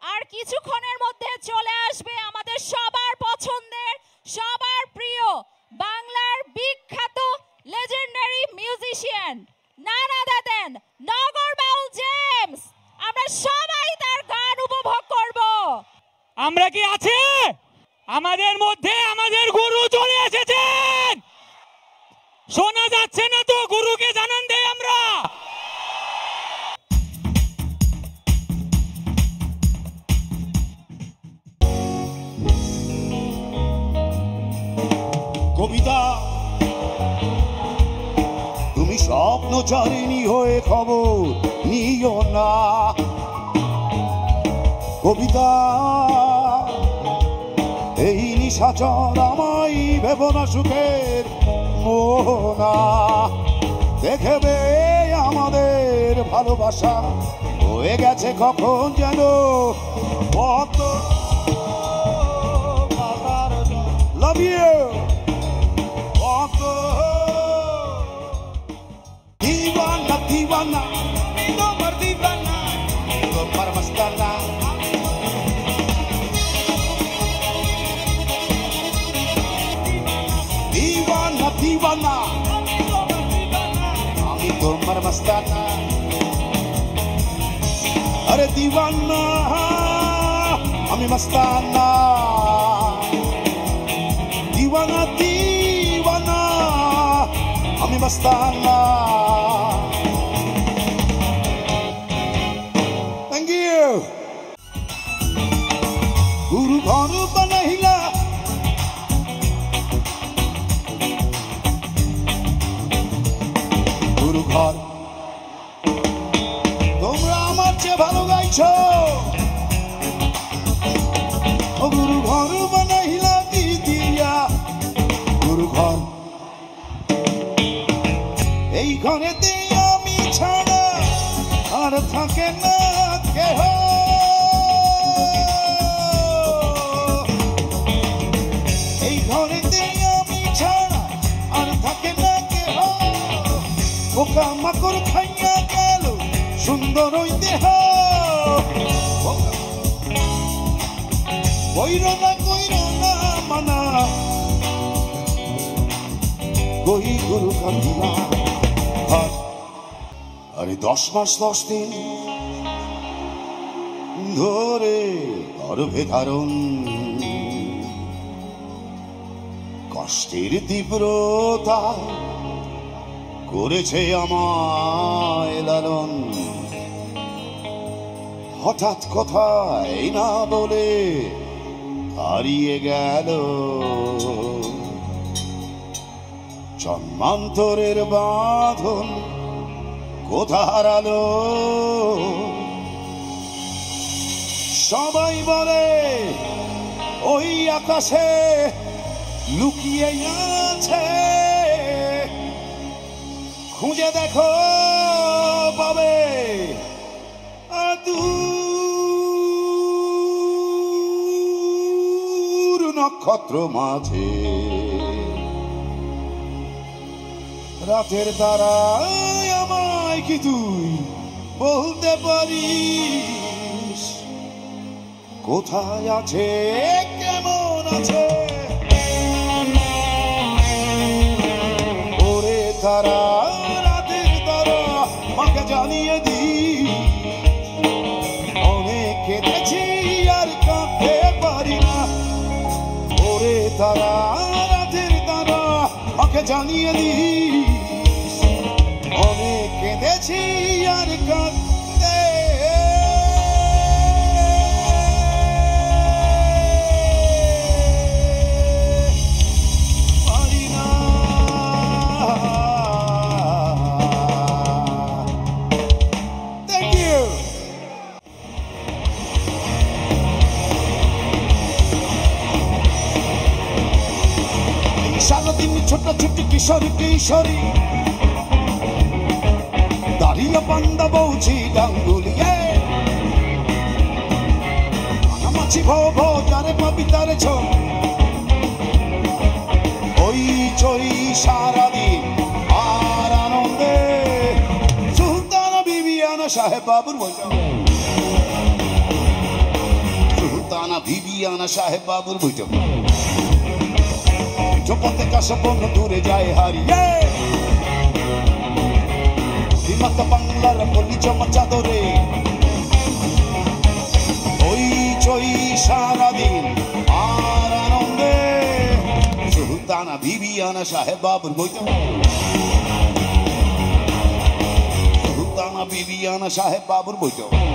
আর কিছুক্ষণের মধ্যে চলে আসবে আমাদের সবার পছন্দের, সবার প্রিয় বাংলার বিখ্যাত legendary musician none other than Nagar Baul James. আমরা সবাই তার গান উপভোগ করব। আমরা কি আছে আমাদের মধ্যে? আমাদের গুরু চলে এসেছেন। শোনা যাচ্ছে না তো? গুরুকে জানান দেই আমরা। কবিতা তুমি স্বপ্নচারিণী হয়ে খবর নিও না। কবিতা এই নিশাচর আমায় ভেব না সুখের মোহনা। দেখবে আমাদের ভালোবাসা হয়ে গেছে কখন যেন কত। লাভ ইউ কত দিওয়ানা দিওয়ানা তোমার দিওয়ানা তোমার মস্তানা। দিওয়ানা দিওয়ানা আমি তোমার মস্তানা। আরে দিওয়ানা আমি মস্তানা। দিওয়ানা দিওয়ানা আমি মস্তানা। Thank you. গুরু ঘর বানাইলা গুরু ঘর তোমরা আমার চেয়ে ভালো গাইছো। ও গুরু ঘর বানাইলা দিদিয়া গুরু ঘর। এই ঘরেতে আমি ছাড়া আর থাকে না কেহ। এই ঘরেতে আমি ছাড়া আর থাকে না কেহ। পোকা মাকড় খাইয়া গেল সুন্দর ওই দেহ। কইর না মানা কই গুরু কান্দিনা। আরে 10 মাস 10 দিন ধরে গর্ভে ধারণ কষ্টের তীব্রতা করেছে আমায় লালন। হঠাৎ কথাই না বলে হারিয়ে গেল জন্মান্তরের বাঁধন কোথা হারালো। সবাই বলে ওই আকাশে লুকিয়ে আছে। খুঁজে দেখো পাবে দূর নক্ষত্র মাঝে। রাতের তারায় আমায় কি তুই বলতে পারিস কোথায় আছে কেমন আছে? ওরে তারা রাতের তারা মাকে জানিয়ে দিস অনেক কেঁদেছি আর কাঁদতে পারি না। ওরে তারা রাতের তারা মাকে জানিয়ে দিস অনেক কেঁদেছি আর কাঁদতে পারি না। Thank you. সারাদিন ছোট ছোট কিশোরী কিশোরী দাঁড়িয়ে বান্দা বৌছি গাঙ্গুলিয়ে মাছি ভো ভো যারে পাবি তারে ছো ওই চই সারাদিন আর আনন্দে সুলতানা বিবিয়ানা সাহেব বাবুর বসা সুলতানা বিবিয়ানা সাহেব বাবুর বৈঠক জপতে কাশবন দূরে যায় হারিয়ে বিমাতা বাংলার পল্লী চমা চাদরে ওই চই সারাদিন আর আনন্দে সুলতানা বিবিয়ানা সাহেব বাবুর বৈঠক সুলতানা বিবিয়ানা সাহেব বাবুর বৈঠক